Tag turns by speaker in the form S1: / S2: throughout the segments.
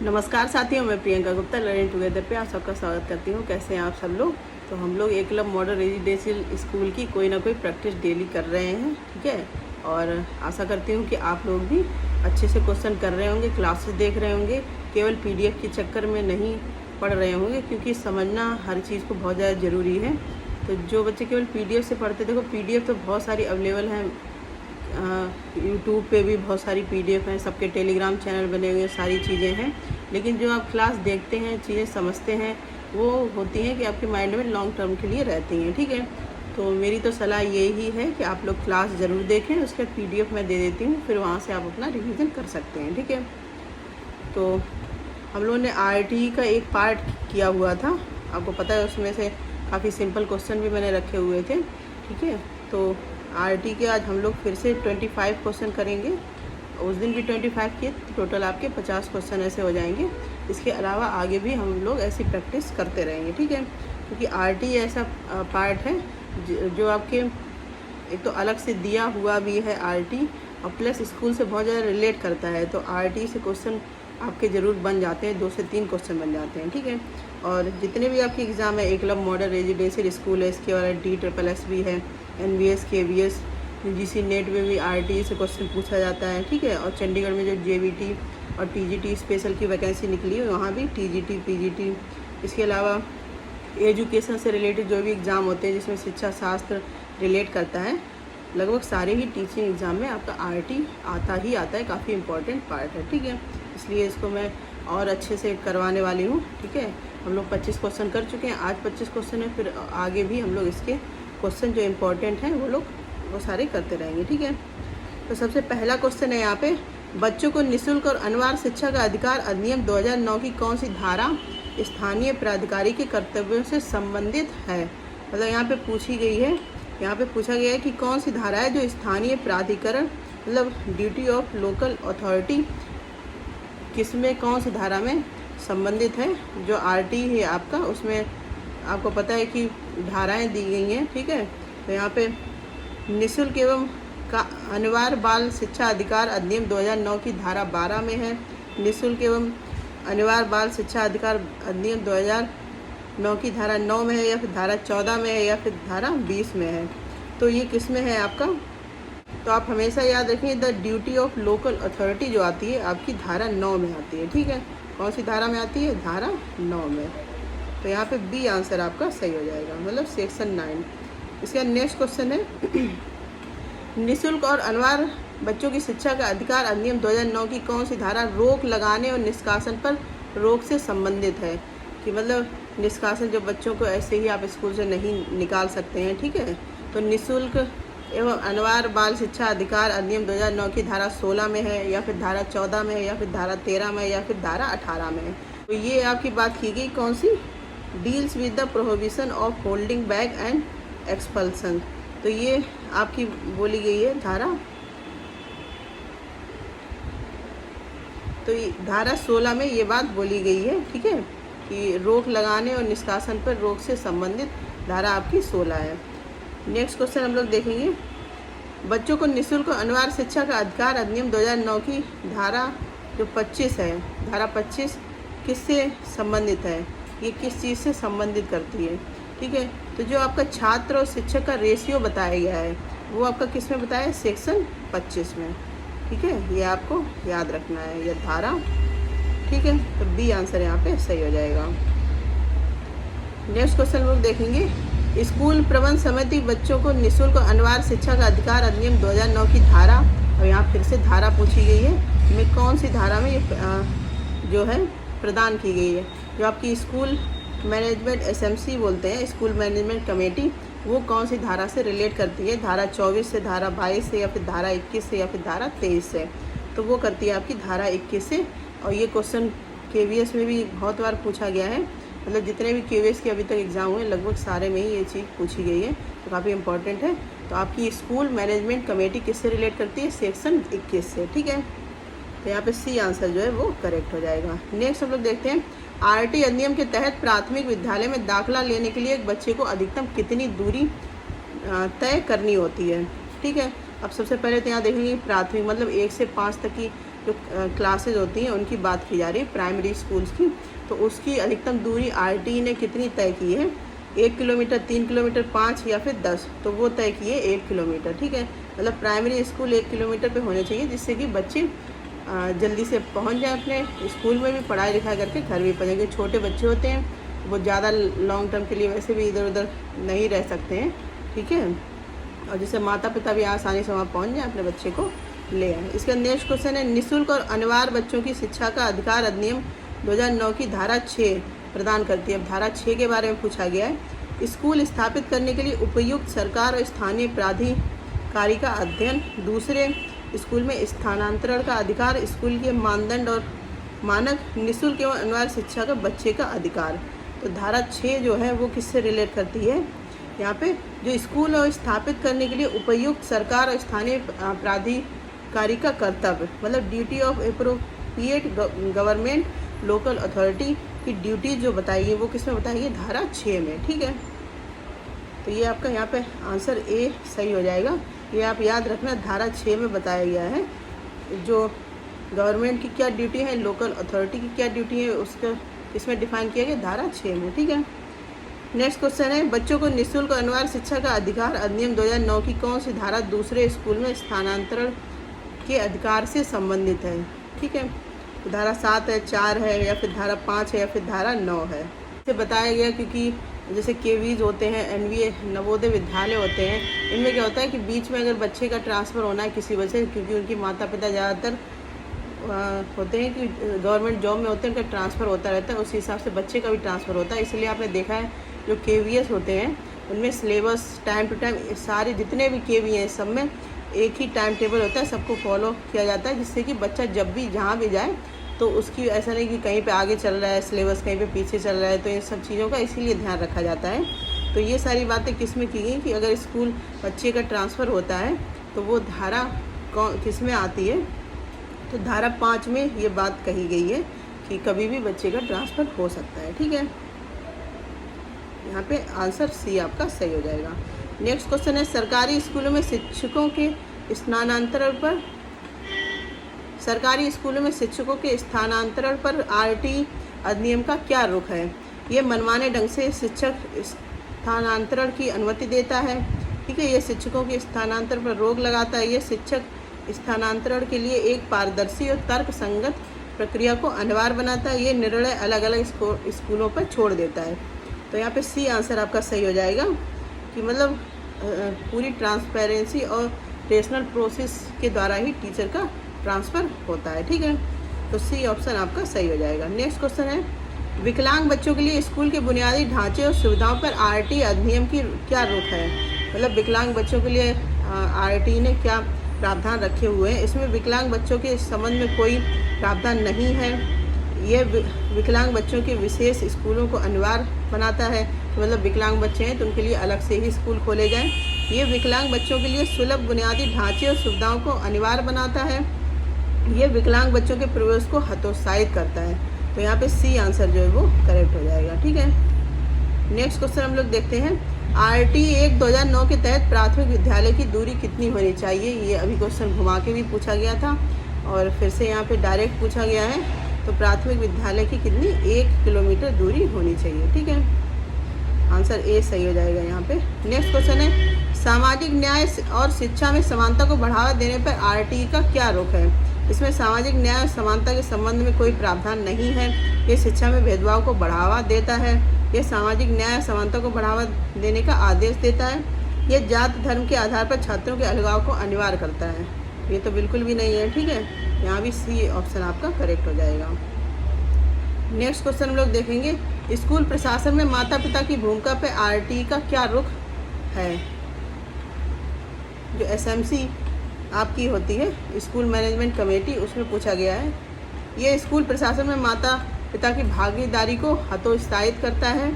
S1: नमस्कार साथियों, मैं प्रियंका गुप्ता लर्निंग टुगेदर पे आप सबका स्वागत करती हूँ। कैसे हैं आप सब लोग। तो हम लोग एकलव्य मॉडल रेजिडेंशियल स्कूल की कोई ना कोई प्रैक्टिस डेली कर रहे हैं, ठीक है। और आशा करती हूँ कि आप लोग भी अच्छे से क्वेश्चन कर रहे होंगे, क्लासेस देख रहे होंगे, केवल पीडीएफ के चक्कर में नहीं पढ़ रहे होंगे, क्योंकि समझना हर चीज़ को बहुत ज़्यादा ज़रूरी है। तो जो बच्चे केवल पीडीएफ से पढ़ते, देखो पीडीएफ तो बहुत सारी अवेलेबल हैं, यूट्यूब पे भी बहुत सारी पीडीएफ हैं, सबके टेलीग्राम चैनल बने हुए, सारी चीज़ें हैं। लेकिन जो आप क्लास देखते हैं, चीज़ें समझते हैं, वो होती हैं कि आपके माइंड में लॉन्ग टर्म के लिए रहती हैं, ठीक है। तो मेरी तो सलाह यही है कि आप लोग क्लास ज़रूर देखें, उसके बाद पीडीएफ मैं दे देती हूँ, फिर वहाँ से आप अपना रिवीजन कर सकते हैं, ठीक है। तो हम लोगों ने आरटी का एक पार्ट किया हुआ था, आपको पता है, उसमें से काफ़ी सिंपल क्वेश्चन भी मैंने रखे हुए थे, ठीक है। तो आरटी के आज हम लोग फिर से 25 क्वेश्चन करेंगे। उस दिन भी 25 किए, टोटल आपके 50 क्वेश्चन ऐसे हो जाएंगे। इसके अलावा आगे भी हम लोग ऐसी प्रैक्टिस करते रहेंगे, ठीक है। क्योंकि आरटी ऐसा पार्ट है जो आपके एक तो अलग से दिया हुआ भी है आरटी, और प्लस स्कूल से बहुत ज़्यादा रिलेट करता है। तो आरटी से क्वेश्चन आपके ज़रूर बन जाते हैं, 2 से 3 क्वेश्चन बन जाते हैं, ठीक है। और जितने भी आपके एग्ज़ाम है, एकलव्य मॉडल रेजिडेंशियल स्कूल है, इसके वाला DSSS भी है, NVS KVS UGC नेट में भी आरटी से क्वेश्चन पूछा जाता है, ठीक है। और चंडीगढ़ में जो JVT और TGT स्पेशल की वैकेंसी निकली है, वहाँ भी TGT PGT, इसके अलावा एजुकेशन से रिलेटेड जो भी एग्ज़ाम होते हैं जिसमें शिक्षा शास्त्र रिलेट करता है, लगभग सारे ही टीचिंग एग्ज़ाम में आपका आरटी आता ही आता है, काफ़ी इंपॉर्टेंट पार्ट है, ठीक है। इसलिए इसको मैं और अच्छे से करवाने वाली हूँ, ठीक है। हम लोग 25 क्वेश्चन कर चुके हैं, आज 25 क्वेश्चन है, फिर आगे भी हम लोग इसके क्वेश्चन जो इम्पोर्टेंट हैं वो सारे करते रहेंगे, ठीक है। तो सबसे पहला क्वेश्चन है यहाँ पे, बच्चों को निःशुल्क और अनिवार्य शिक्षा का अधिकार अधिनियम 2009 की कौन सी धारा स्थानीय प्राधिकारी के कर्तव्यों से संबंधित है। मतलब यहाँ पे पूछी गई है, यहाँ पे पूछा गया है कि कौन सी धारा है जो स्थानीय प्राधिकरण, मतलब ड्यूटी ऑफ लोकल अथॉरिटी, किसमें कौन सी धारा में संबंधित है। जो आरटी है आपका, उसमें आपको पता है कि धाराएं दी गई हैं, ठीक है। तो यहाँ पे निःशुल्क एवं का अनिवार्य बाल शिक्षा अधिकार अधिनियम 2009 की धारा 12 में है, निःशुल्क एवं अनिवार्य बाल शिक्षा अधिकार अधिनियम 2009 की धारा 9 में है, या फिर धारा 14 में है, या फिर धारा 20 में है। तो ये किस में है आपका। तो आप हमेशा याद रखें, the duty of local authority जो आती है आपकी धारा 9 में आती है, ठीक है। कौन सी धारा में आती है, धारा 9 में। तो यहाँ पे बी आंसर आपका सही हो जाएगा, मतलब सेक्शन 9। इसका नेक्स्ट क्वेश्चन है, निःशुल्क और अनिवार्य बच्चों की शिक्षा का अधिकार अधिनियम 2009 की कौन सी धारा रोक लगाने और निष्कासन पर रोक से संबंधित है। कि मतलब निष्कासन, जो बच्चों को ऐसे ही आप स्कूल से नहीं निकाल सकते हैं, ठीक है। तो निःशुल्क एवं अनिवार्य बाल शिक्षा अधिकार अधिनियम 2009 की धारा 16 में है, या फिर धारा 14 में है, या फिर धारा 13 में है, या फिर धारा 18 में है। तो ये आपकी बात की गई कौन सी, deals with the prohibition of holding back and expulsion. तो ये आपकी बोली गई है धारा, तो ये धारा 16 में ये बात बोली गई है, ठीक है, कि रोक लगाने और निष्कासन पर रोक से संबंधित धारा आपकी 16 है। नेक्स्ट क्वेश्चन हम लोग देखेंगे, बच्चों को निःशुल्क और अनिवार्य शिक्षा का अधिकार अधिनियम 2009 की धारा जो 25 है, धारा 25 किससे संबंधित है, ये किस चीज़ से संबंधित करती है, ठीक है। तो जो आपका छात्र और शिक्षक का रेशियो बताया गया है, वो आपका किस में बताया है, सेक्शन 25 में, ठीक है। ये आपको याद रखना है, यह धारा, ठीक है। तो बी आंसर यहाँ पे सही हो जाएगा। नेक्स्ट क्वेश्चन लोग देखेंगे, स्कूल प्रबंध समिति बच्चों को निःशुल्क और अनिवार्य शिक्षा का अधिकार अधिनियम 2009 की धारा, और यहाँ फिर से धारा पूछी गई है, में कौन सी धारा में ये जो है प्रदान की गई है। जो आपकी स्कूल मैनेजमेंट SMC बोलते हैं, स्कूल मैनेजमेंट कमेटी, वो कौन सी धारा से रिलेट करती है, धारा 24 से, धारा 22 से, या फिर धारा 21 से, या फिर धारा 23 से। तो वो करती है आपकी धारा 21 से। और ये क्वेश्चन KVS में भी बहुत बार पूछा गया है, मतलब जितने भी KVS के अभी तक एग्ज़ाम हुए लगभग सारे में ही ये चीज़ पूछी गई है, तो काफ़ी इंपॉर्टेंट है। तो आपकी स्कूल मैनेजमेंट कमेटी किससे रिलेट करती है, सेक्शन 21 से, ठीक है। तो यहाँ पे सी आंसर जो है वो करेक्ट हो जाएगा। नेक्स्ट हम लोग देखते हैं, आरटी अधिनियम के तहत प्राथमिक विद्यालय में दाखिला लेने के लिए एक बच्चे को अधिकतम कितनी दूरी तय करनी होती है, ठीक है। अब सबसे पहले तो यहाँ देखेंगे प्राथमिक मतलब 1 से 5 तक की जो क्लासेज होती हैं उनकी बात की जा रही है, प्राइमरी स्कूल्स की। तो उसकी अधिकतम दूरी आरटीई ने कितनी तय की है? 1 किलोमीटर, 3 किलोमीटर, 5 या फिर 10। तो वो तय की है 1 किलोमीटर, ठीक है। मतलब प्राइमरी स्कूल 1 किलोमीटर पे होने चाहिए, जिससे कि बच्चे जल्दी से पहुंच जाए अपने स्कूल में भी, पढ़ाई लिखाई करके घर भी पहुँचेंगे। छोटे बच्चे होते हैं वो ज़्यादा लॉन्ग टर्म के लिए वैसे भी इधर उधर नहीं रह सकते हैं, ठीक है। और जिससे माता पिता भी आसानी से वहाँ पहुँच जाए, अपने बच्चे को ले आए। इसका नेक्स्ट क्वेश्चन है, निःशुल्क और अनिवार्य बच्चों की शिक्षा का अधिकार अधिनियम 2009 की धारा 6 प्रदान करती है। अब धारा 6 के बारे में पूछा गया है। स्कूल स्थापित करने के लिए उपयुक्त सरकार और स्थानीय प्राधिकारी का अध्ययन, दूसरे स्कूल में स्थानांतरण का अधिकार, स्कूल के मानदंड और मानक, निःशुल्क एवं अनिवार्य शिक्षा का बच्चे का अधिकार। तो धारा 6 जो है वो किससे रिलेट करती है? यहाँ पे जो स्कूल और स्थापित करने के लिए उपयुक्त सरकार और स्थानीय प्राधिकारी का कर्तव्य, मतलब duty of appropriate government local authority की ड्यूटी जो बताई है वो किसमें बताई है? धारा 6 में, ठीक है। तो ये आपका यहाँ पे आंसर ए सही हो जाएगा। ये आप याद रखना, धारा 6 में बताया गया है जो गवर्नमेंट की क्या ड्यूटी है, लोकल अथॉरिटी की क्या ड्यूटी है, उसका इसमें डिफाइन किया गया धारा 6 में, ठीक है। नेक्स्ट क्वेश्चन है, बच्चों को निःशुल्क और अनिवार्य शिक्षा का अधिकार अधिनियम 2009 की कौन सी धारा दूसरे स्कूल में स्थानांतरण के अधिकार से संबंधित है? ठीक है, तो धारा 7 है, 4 है, या फिर धारा 5 है, या फिर धारा 9 है। इसे बताया गया क्योंकि जैसे केवीज होते हैं, एनवीए नवोदय विद्यालय होते हैं, इनमें क्या होता है कि बीच में अगर बच्चे का ट्रांसफ़र होना है किसी वजह से, क्योंकि उनकी माता पिता ज़्यादातर होते हैं कि गवर्नमेंट जॉब में होते हैं, उनका ट्रांसफ़र होता रहता है, उस हिसाब से बच्चे का भी ट्रांसफ़र होता है। इसलिए आपने देखा है जो केवीएस होते हैं उनमें सिलेबस टाइम टू टाइम सारे जितने भी केवी हैं सब में एक ही टाइम टेबल होता है, सबको फॉलो किया जाता है, जिससे कि बच्चा जब भी जहाँ भी जाए तो उसकी ऐसा नहीं कि कहीं पे आगे चल रहा है सिलेबस, कहीं पे पीछे चल रहा है। तो इन सब चीज़ों का इसीलिए ध्यान रखा जाता है। तो ये सारी बातें किस में की गई कि अगर स्कूल बच्चे का ट्रांसफ़र होता है तो वो धारा किस में आती है? तो धारा 5 में ये बात कही गई है कि कभी भी बच्चे का ट्रांसफ़र हो सकता है, ठीक है। यहाँ पे आंसर सी आपका सही हो जाएगा। नेक्स्ट क्वेश्चन है, सरकारी स्कूलों में शिक्षकों के स्थानांतरण पर आरटी अधिनियम का क्या रुख है? ये मनमाने ढंग से शिक्षक स्थानांतरण की अनुमति देता है, ठीक है। ये शिक्षकों के स्थानांतरण पर रोक लगाता है। ये शिक्षक स्थानांतरण के लिए एक पारदर्शी और तर्कसंगत प्रक्रिया को अनिवार्य बनाता है। ये निर्णय अलग अलग स्कूलों पर छोड़ देता है। तो यहाँ पे सी आंसर आपका सही हो जाएगा कि मतलब पूरी ट्रांसपेरेंसी और रेशनल प्रोसेस के द्वारा ही टीचर का ट्रांसफ़र होता है, ठीक है। तो सी ऑप्शन आपका सही हो जाएगा। नेक्स्ट क्वेश्चन है, विकलांग बच्चों के लिए स्कूल के बुनियादी ढांचे और सुविधाओं पर आरटी अधिनियम की क्या रुख है? मतलब विकलांग बच्चों के लिए आरटी ने क्या प्रावधान रखे हुए हैं? इसमें विकलांग बच्चों के संबंध में कोई प्रावधान नहीं है। ये विकलांग बच्चों के विशेष स्कूलों को अनिवार्य बनाता है, तो मतलब विकलांग बच्चे हैं तो उनके लिए अलग से ही स्कूल खोले जाएं। ये विकलांग बच्चों के लिए सुलभ बुनियादी ढांचे और सुविधाओं को अनिवार्य बनाता है। ये विकलांग बच्चों के प्रवेश को हतोत्साहित करता है। तो यहाँ पे सी आंसर जो है वो करेक्ट हो जाएगा, ठीक है। नेक्स्ट क्वेश्चन हम लोग देखते हैं, आरटी 1/2009 के तहत प्राथमिक विद्यालय की दूरी कितनी होनी चाहिए? ये अभी क्वेश्चन घुमा के भी पूछा गया था और फिर से यहाँ पे डायरेक्ट पूछा गया है। तो प्राथमिक विद्यालय की कितनी? 1 किलोमीटर दूरी होनी चाहिए, ठीक है। आंसर ए सही हो जाएगा यहाँ पे। नेक्स्ट क्वेश्चन है, सामाजिक न्याय और शिक्षा में समानता को बढ़ावा देने पर आरटी का क्या रुख है? इसमें सामाजिक न्याय और समानता के संबंध में कोई प्रावधान नहीं है। ये शिक्षा में भेदभाव को बढ़ावा देता है। यह सामाजिक न्याय और समानता को बढ़ावा देने का आदेश देता है। यह जाति धर्म के आधार पर छात्रों के अलगाव को अनिवार्य करता है। ये तो बिल्कुल भी नहीं है, ठीक है। यहाँ भी सी ऑप्शन आपका करेक्ट हो जाएगा। नेक्स्ट क्वेश्चन हम लोग देखेंगे, स्कूल प्रशासन में माता पिता की भूमिका पे आरटी का क्या रुख है? जो एसएमसी आपकी होती है स्कूल मैनेजमेंट कमेटी, उसमें पूछा गया है। ये स्कूल प्रशासन में माता पिता की भागीदारी को हतोत्साहित करता है।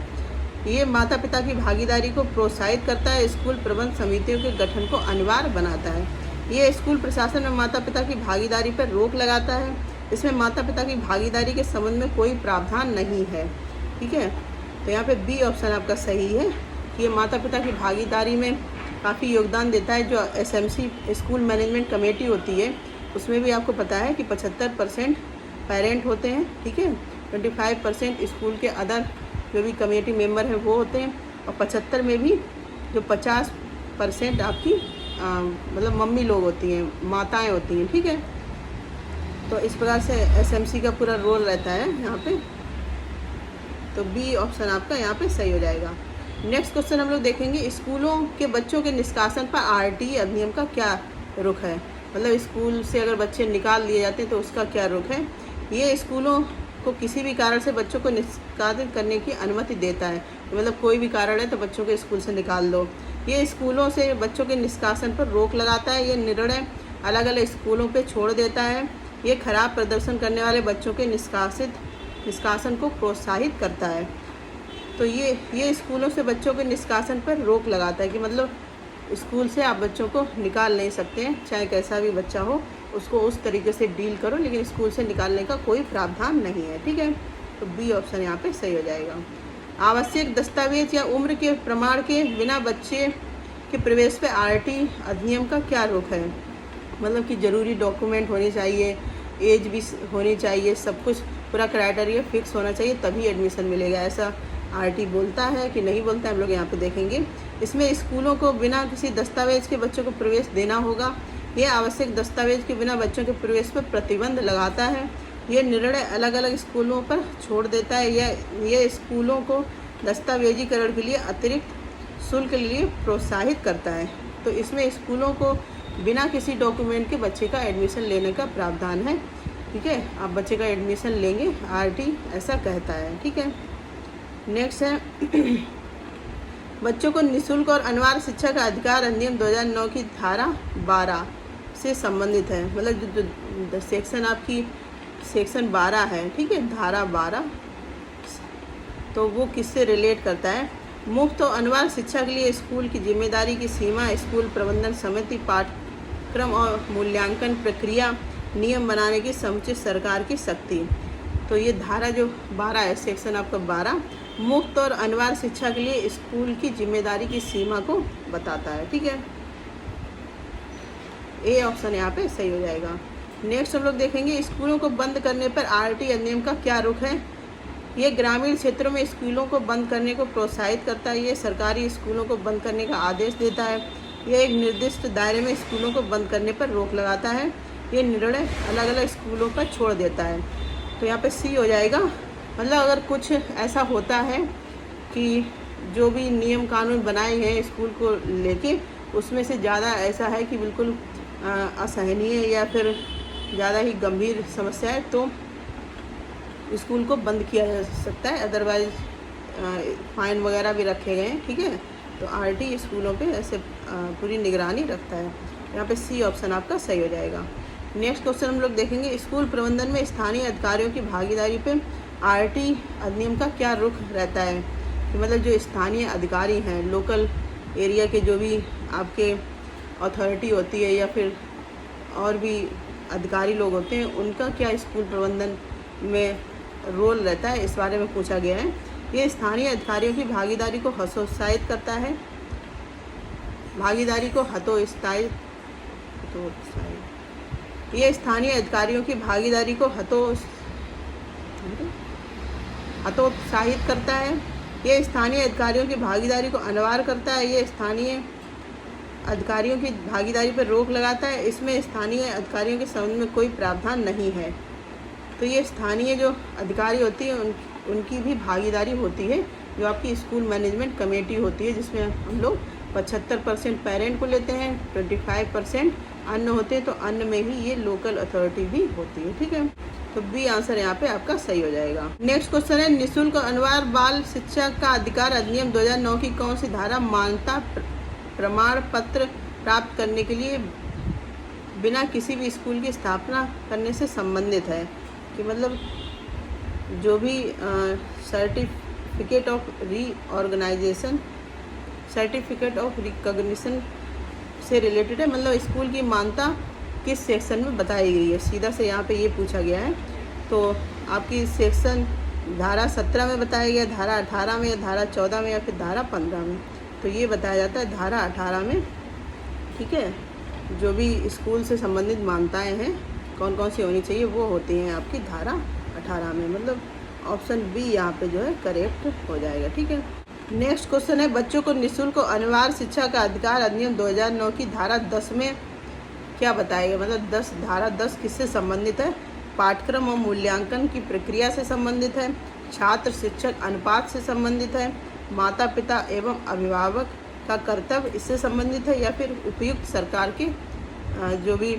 S1: ये माता पिता की भागीदारी को प्रोत्साहित करता है। स्कूल प्रबंध समितियों के गठन को अनिवार्य बनाता है। ये स्कूल प्रशासन में माता पिता की भागीदारी पर रोक लगाता है। इसमें माता पिता की भागीदारी के संबंध में कोई प्रावधान नहीं है, ठीक है। तो यहाँ पे बी ऑप्शन आपका सही है कि ये माता पिता की भागीदारी में काफ़ी योगदान देता है। जो एसएमसी स्कूल मैनेजमेंट कमेटी होती है उसमें भी आपको पता है कि 75% पेरेंट होते हैं, ठीक है। 25% स्कूल के अदर जो भी कम्युनिटी मेंबर हैं वो होते हैं, और 75 में भी जो 50% आपकी मतलब मम्मी लोग होती हैं, माताएं होती हैं, ठीक है। तो इस प्रकार से एसएमसी का पूरा रोल रहता है यहाँ पे। तो बी ऑप्शन आपका यहाँ पे सही हो जाएगा। नेक्स्ट क्वेश्चन हम लोग देखेंगे, स्कूलों के बच्चों के निष्कासन पर आरटीई अधिनियम का क्या रुख है। मतलब स्कूल से अगर बच्चे निकाल लिए जाते हैं तो उसका क्या रुख है। ये स्कूलों को किसी भी कारण से बच्चों को निष्कासित करने की अनुमति देता है। मतलब कोई भी कारण है तो बच्चों को स्कूल से निकाल दो। ये स्कूलों से बच्चों के निष्कासन पर रोक लगाता है। ये निर्णय अलग अलग स्कूलों पे छोड़ देता है। ये खराब प्रदर्शन करने वाले बच्चों के निष्कासन को प्रोत्साहित करता है। तो ये स्कूलों से बच्चों के निष्कासन पर रोक लगाता है कि मतलब स्कूल से आप बच्चों को निकाल नहीं सकते हैं, चाहे कैसा भी बच्चा हो उसको उस तरीके से डील करो, लेकिन स्कूल से निकालने का कोई प्रावधान नहीं है, ठीक है। तो बी ऑप्शन यहाँ पे सही हो जाएगा। आवश्यक दस्तावेज या उम्र के प्रमाण के बिना बच्चे के प्रवेश पे आरटीई अधिनियम का क्या रोक है। मतलब कि ज़रूरी डॉक्यूमेंट होने चाहिए, एज भी होनी चाहिए, सब कुछ पूरा क्राइटेरिया फिक्स होना चाहिए तभी एडमिशन मिलेगा। ऐसा आरटीई बोलता है कि नहीं बोलता है, हम लोग यहाँ पे देखेंगे। इसमें स्कूलों को बिना किसी दस्तावेज के बच्चों को प्रवेश देना होगा। ये आवश्यक दस्तावेज के बिना बच्चों के प्रवेश पर प्रतिबंध लगाता है। ये निर्णय अलग अलग स्कूलों पर छोड़ देता है। यह स्कूलों को दस्तावेजीकरण के लिए अतिरिक्त शुल्क के लिए प्रोत्साहित करता है। तो इसमें स्कूलों को बिना किसी डॉक्यूमेंट के बच्चे का एडमिशन लेने का प्रावधान है, ठीक है। आप बच्चे का एडमिशन लेंगे, आरटीई ऐसा कहता है, ठीक है। नेक्स्ट है बच्चों को निःशुल्क और अनिवार्य शिक्षा का अधिकार अधिनियम 2009 की धारा 12 से संबंधित है। मतलब जो सेक्शन आपकी सेक्शन 12 है, ठीक है, धारा 12, तो वो किससे रिलेट करता है। मुफ्त और अनिवार्य शिक्षा के लिए स्कूल की जिम्मेदारी की सीमा, स्कूल प्रबंधन समिति, पाठ्यक्रम और मूल्यांकन प्रक्रिया, नियम बनाने की समुचित सरकार की शक्ति। तो ये धारा जो 12 है, सेक्शन आपका 12, मुफ्त और अनिवार्य शिक्षा के लिए स्कूल की जिम्मेदारी की सीमा को बताता है, ठीक है। ए ऑप्शन यहाँ पे सही हो जाएगा। नेक्स्ट हम लोग देखेंगे, स्कूलों को बंद करने पर आरटीई अधिनियम का क्या रुख है। ये ग्रामीण क्षेत्रों में स्कूलों को बंद करने को प्रोत्साहित करता है। ये सरकारी स्कूलों को बंद करने का आदेश देता है। यह एक निर्दिष्ट दायरे में स्कूलों को बंद करने पर रोक लगाता है। ये निर्णय अलग अलग स्कूलों पर छोड़ देता है। तो यहाँ पे सी हो जाएगा। मतलब अगर कुछ ऐसा होता है कि जो भी नियम कानून बनाए हैं स्कूल को लेके, उसमें से ज़्यादा ऐसा है कि बिल्कुल असहनीय या फिर ज़्यादा ही गंभीर समस्या है, तो स्कूल को बंद किया जा सकता है। अदरवाइज फाइन वगैरह भी रखे गए हैं, ठीक है। तो आरटीई स्कूलों पे ऐसे पूरी निगरानी रखता है। यहाँ पे सी ऑप्शन आपका सही हो जाएगा। नेक्स्ट क्वेश्चन हम लोग देखेंगे, स्कूल प्रबंधन में स्थानीय अधिकारियों की भागीदारी पे आरटीई अधिनियम का क्या रुख रहता है। कि मतलब जो स्थानीय अधिकारी हैं, लोकल एरिया के जो भी आपके अथॉरिटी होती है या फिर और भी अधिकारी लोग होते हैं, उनका क्या स्कूल प्रबंधन में रोल रहता है, इस बारे में पूछा गया है। ये स्थानीय अधिकारियों की भागीदारी को हतोत्साहित करता है। भागीदारी को हतोत्साहित ये स्थानीय अधिकारियों की भागीदारी को हतोत्साहित करता है। ये स्थानीय अधिकारियों की भागीदारी को अनिवार्य करता है। ये स्थानीय अधिकारियों की भागीदारी पर रोक लगाता है। इसमें स्थानीय अधिकारियों के संबंध में कोई प्रावधान नहीं है। तो ये स्थानीय जो अधिकारी होती है उनकी भी भागीदारी होती है, जो आपकी स्कूल मैनेजमेंट कमेटी होती है, जिसमें हम लोग 75% पेरेंट को लेते हैं, 25% अन्य होते हैं। तो अन्य में ही ये लोकल अथॉरिटी भी होती है, ठीक है। तो बी आंसर यहाँ पे आपका सही हो जाएगा। नेक्स्ट क्वेश्चन है, निःशुल्क अनिवार्य बाल शिक्षा का अधिकार अधिनियम 2009 की कौन सी धारा मान्यता प्रमाण पत्र प्राप्त करने के लिए बिना किसी भी स्कूल की स्थापना करने से संबंधित है। कि मतलब जो भी certificate of reorganisation, certificate of recognition से रिलेटेड है। मतलब स्कूल की मान्यता किस सेक्शन में बताई गई है, सीधा से यहाँ पे ये पूछा गया है। तो आपकी सेक्शन धारा 17 में बताया गया, धारा 18 में, धारा 14 में या फिर धारा 15 में। तो ये बताया जाता है धारा 18 में, ठीक है। जो भी स्कूल से संबंधित मान्यताएं हैं कौन कौन सी होनी चाहिए वो होती हैं आपकी धारा 18 में, मतलब ऑप्शन बी यहाँ पे जो है करेक्ट हो जाएगा। ठीक है, नेक्स्ट क्वेश्चन है बच्चों को निःशुल्क अनिवार्य शिक्षा का अधिकार अधिनियम 2009 की धारा 10 में क्या बताएगा, मतलब धारा 10 किससे संबंधित है? पाठ्यक्रम और मूल्यांकन की प्रक्रिया से संबंधित है, छात्र शिक्षक अनुपात से संबंधित है, माता पिता एवं अभिभावक का कर्तव्य इससे संबंधित है, या फिर उपयुक्त सरकार के जो भी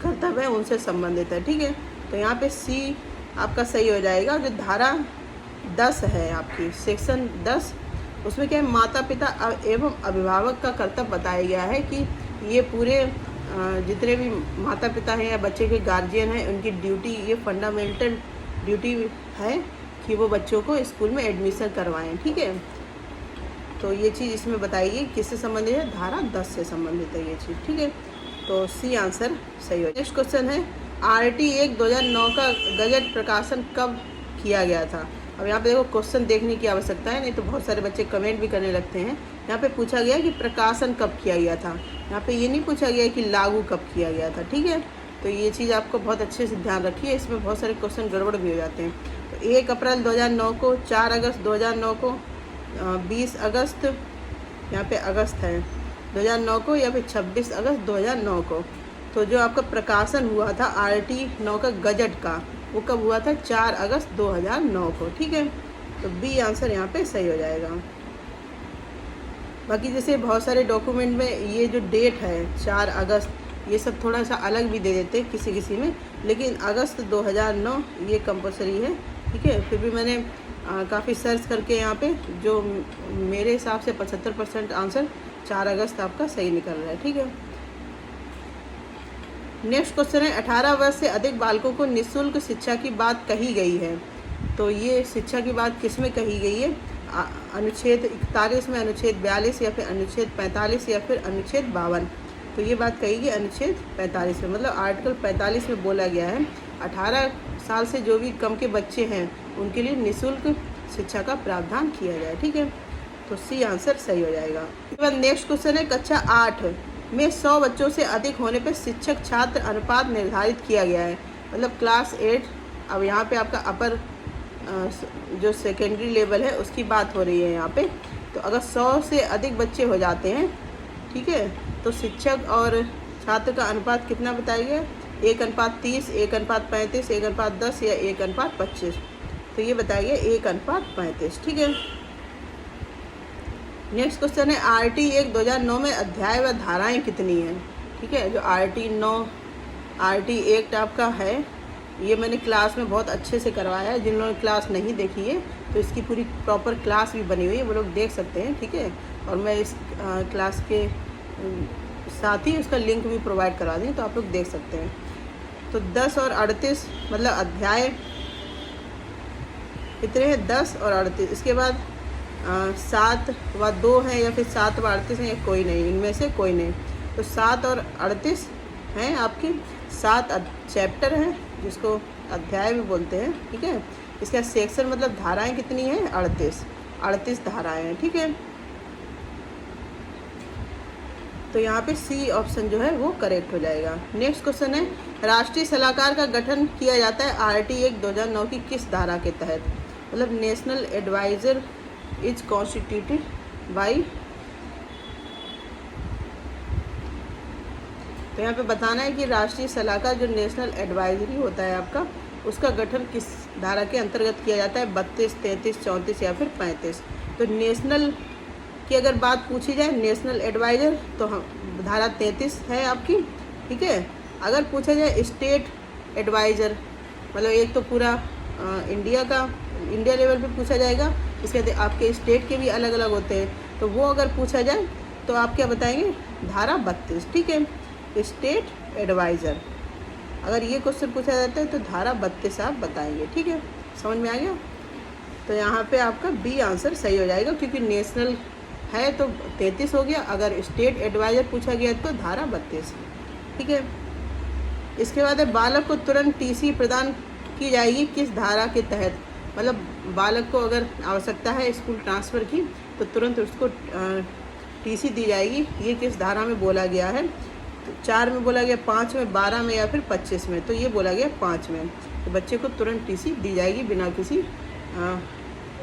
S1: कर्तव्य है उनसे संबंधित है। ठीक है, तो यहाँ पे सी आपका सही हो जाएगा। जो धारा 10 है आपकी सेक्शन 10, उसमें क्या है, माता पिता एवं अभिभावक का कर्तव्य बताया गया है कि ये पूरे जितने भी माता पिता हैं या बच्चे के गार्जियन हैं उनकी ड्यूटी, ये फंडामेंटल ड्यूटी है कि वो बच्चों को स्कूल में एडमिशन करवाएं। ठीक है, तो ये चीज़ इसमें बताइए किससे संबंधित है, धारा 10 से संबंधित है ये चीज़। ठीक है, तो सी आंसर सही हो। नेक्स्ट क्वेश्चन है RT 1 2009 का गजट प्रकाशन कब किया गया था? अब यहाँ पे देखो क्वेश्चन देखने की आवश्यकता है, नहीं तो बहुत सारे बच्चे कमेंट भी करने लगते हैं। यहाँ पे पूछा गया कि प्रकाशन कब किया गया था, यहाँ पे ये नहीं पूछा गया कि लागू कब किया गया था। ठीक है, तो ये चीज़ आपको बहुत अच्छे से ध्यान रखिए, इसमें बहुत सारे क्वेश्चन गड़बड़ भी हो जाते हैं। तो 1 अप्रैल 2009 को, 4 अगस्त 2009 को, 20 अगस्त यहाँ पे अगस्त है 2009 को, या फिर 26 अगस्त 2009 को। तो जो आपका प्रकाशन हुआ था RT 9 का गजट का, वो कब हुआ था? 4 अगस्त 2009 को। ठीक है, तो बी आंसर यहाँ पे सही हो जाएगा। बाकी जैसे बहुत सारे डॉक्यूमेंट में ये जो डेट है 4 अगस्त, ये सब थोड़ा सा अलग भी दे देते हैं किसी किसी में, लेकिन अगस्त 2009 ये कंपलसरी है। ठीक है, फिर भी मैंने काफ़ी सर्च करके यहाँ पे जो मेरे हिसाब से 75% आंसर 4 अगस्त आपका सही निकल रहा है। ठीक है, नेक्स्ट क्वेश्चन है 18 वर्ष से अधिक बालकों को निःशुल्क शिक्षा की बात कही गई है। तो ये शिक्षा की बात किस में कही गई है? अनुच्छेद 41 में, अनुच्छेद 42 या फिर अनुच्छेद 45 या फिर अनुच्छेद 52। तो ये बात कही गई अनुच्छेद 45 में, मतलब आर्टिकल 45 में बोला गया है 18 साल से जो भी कम के बच्चे हैं उनके लिए निःशुल्क शिक्षा का प्रावधान किया जाए। ठीक है, तो सी आंसर सही हो जाएगा। इसके बाद नेक्स्ट क्वेश्चन है कक्षा 8 में 100 बच्चों से अधिक होने पर शिक्षक छात्र अनुपात निर्धारित किया गया है, मतलब क्लास 8। अब यहाँ पे आपका अपर जो सेकेंडरी लेवल है उसकी बात हो रही है यहाँ पे। तो अगर 100 से अधिक बच्चे हो जाते हैं, ठीक है, तो शिक्षक और छात्र का अनुपात कितना बताया गया? 1:30, 1:35, 1:10 या 1:25। तो ये बताया गया 1:35। ठीक है, नेक्स्ट क्वेश्चन है RT 1 2009 में अध्याय व धाराएं कितनी हैं? ठीक है, जो RT 1 आपका है ये मैंने क्लास में बहुत अच्छे से करवाया है। जिन लोगों ने क्लास नहीं देखी है तो इसकी पूरी प्रॉपर क्लास भी बनी हुई है, वो लोग देख सकते हैं। ठीक है, और मैं इस क्लास के साथ ही उसका लिंक भी प्रोवाइड करा दी, तो आप लोग देख सकते हैं। तो 10 और 38 मतलब अध्याय कितने हैं? 10 और 38। इसके बाद 7 व 2 हैं या फिर 7 व 38 हैं, या कोई नहीं, इनमें से कोई नहीं। तो 7 और 38 हैं आपके 7 चैप्टर हैं जिसको अध्याय भी बोलते हैं। ठीक है, इसका सेक्शन मतलब धाराएं कितनी हैं? 38 धाराएं हैं। ठीक है, तो यहाँ पे सी ऑप्शन जो है वो करेक्ट हो जाएगा। नेक्स्ट क्वेश्चन है राष्ट्रीय सलाहकार का गठन किया जाता है RT 1 2009 की किस धारा के तहत? मतलब national adviser is constituted by. तो यहाँ पे बताना है कि राष्ट्रीय सलाहकार जो नेशनल एडवाइजरी होता है आपका, उसका गठन किस धारा के अंतर्गत किया जाता है? 32, 33, 34 या फिर 35। तो नेशनल की अगर बात पूछी जाए नेशनल एडवाइज़र तो हम धारा 33 है आपकी। ठीक है, अगर पूछा जाए स्टेट एडवाइज़र, मतलब एक तो पूरा इंडिया लेवल पे पूछा जाएगा, इसके बाद आपके स्टेट के भी अलग अलग होते हैं, तो वो अगर पूछा जाए तो आप क्या बताएंगे? धारा 32। ठीक है, स्टेट एडवाइज़र अगर ये क्वेश्चन पूछा जाता है तो धारा 32 आप बताएंगे। ठीक है, समझ में आ गया? तो यहाँ पे आपका बी आंसर सही हो जाएगा, क्योंकि नेशनल है तो 33 हो गया, अगर स्टेट एडवाइज़र पूछा गया तो धारा 32। ठीक है, इसके बाद है बालक को तुरंत TC प्रदान की जाएगी किस धारा के तहत? मतलब बालक को अगर आवश्यकता है स्कूल ट्रांसफ़र की तो तुरंत उसको TC दी जाएगी, ये किस धारा में बोला गया है? तो 4 में बोला गया, 5 में, 12 में या फिर 25 में, तो ये बोला गया 5 में। तो बच्चे को तुरंत टीसी दी जाएगी बिना किसी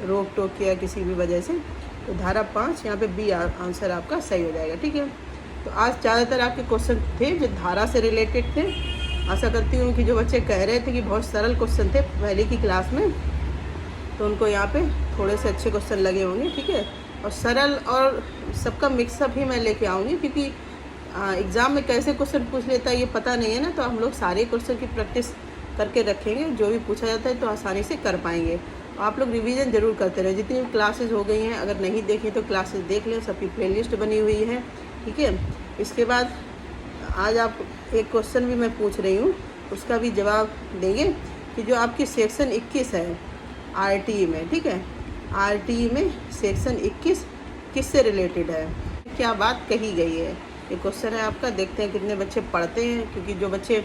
S1: रोक टोक या किसी भी वजह से। तो धारा 5 यहाँ पे बी आंसर आपका सही हो जाएगा। ठीक है, तो आज ज़्यादातर आपके क्वेश्चन थे जो धारा से रिलेटेड थे। आशा करती हूँ कि जो बच्चे कह रहे थे कि बहुत सरल क्वेश्चन थे पहले की क्लास में, तो उनको यहाँ पे थोड़े से अच्छे क्वेश्चन लगे होंगे। ठीक है, और सरल और सबका मिक्सअप ही मैं लेके आऊँगी, क्योंकि एग्ज़ाम में कैसे क्वेश्चन पूछ लेता है ये पता नहीं है ना। तो हम लोग सारे क्वेश्चन की प्रैक्टिस करके रखेंगे, जो भी पूछा जाता है तो आसानी से कर पाएंगे। आप लोग रिवीजन ज़रूर करते रहे। जितनी भी क्लासेस हो गई हैं, अगर नहीं देखी तो क्लासेस देख लें, सबकी प्लेलिस्ट बनी हुई है। ठीक है, इसके बाद आज आप एक क्वेश्चन भी मैं पूछ रही हूँ, उसका भी जवाब देंगे कि जो आपकी सेक्शन 21 है आरटीई में। ठीक है, आरटीई में सेक्शन 21 किससे रिलेटेड है, क्या बात कही गई है, ये क्वेश्चन है आपका। देखते हैं कितने बच्चे पढ़ते हैं, क्योंकि जो बच्चे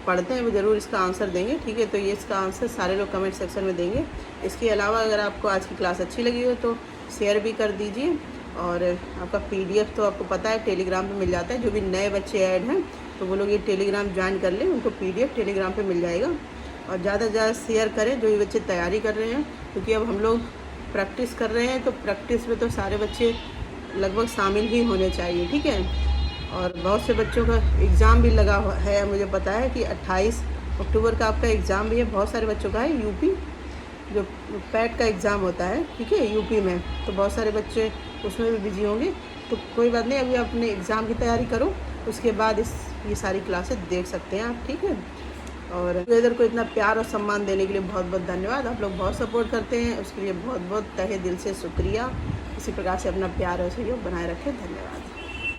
S1: पढ़ते हैं वो ज़रूर इसका आंसर देंगे। ठीक है, तो ये इसका आंसर सारे लोग कमेंट सेक्शन में देंगे। इसके अलावा अगर आपको आज की क्लास अच्छी लगी हो तो शेयर भी कर दीजिए, और आपका PDF तो आपको पता है टेलीग्राम पे मिल जाता है। जो भी नए बच्चे ऐड हैं तो वो लोग ये टेलीग्राम ज्वाइन कर लें, उनको PDF टेलीग्राम पे मिल जाएगा। और ज़्यादा से ज़्यादा शेयर करें जो भी बच्चे तैयारी कर रहे हैं, क्योंकि अब हम लोग प्रैक्टिस कर रहे हैं, तो प्रैक्टिस में तो सारे बच्चे लगभग शामिल ही होने चाहिए। ठीक है, और बहुत से बच्चों का एग्ज़ाम भी लगा है, मुझे पता है कि 28 अक्टूबर का आपका एग्ज़ाम भी है। बहुत सारे बच्चों का है, यूपी जो पैट का एग्ज़ाम होता है, ठीक है, यूपी में, तो बहुत सारे बच्चे उसमें भी बिजी होंगे। तो कोई बात नहीं, अभी अपने एग्ज़ाम की तैयारी करो, उसके बाद ये सारी क्लासेस देख सकते हैं आप। ठीक है, और इधर को इतना प्यार और सम्मान देने के लिए बहुत बहुत धन्यवाद। आप लोग बहुत सपोर्ट करते हैं, उसके लिए बहुत बहुत तहे दिल से शुक्रिया। इसी प्रकार से अपना प्यार और सहयोग बनाए रखें। धन्यवाद।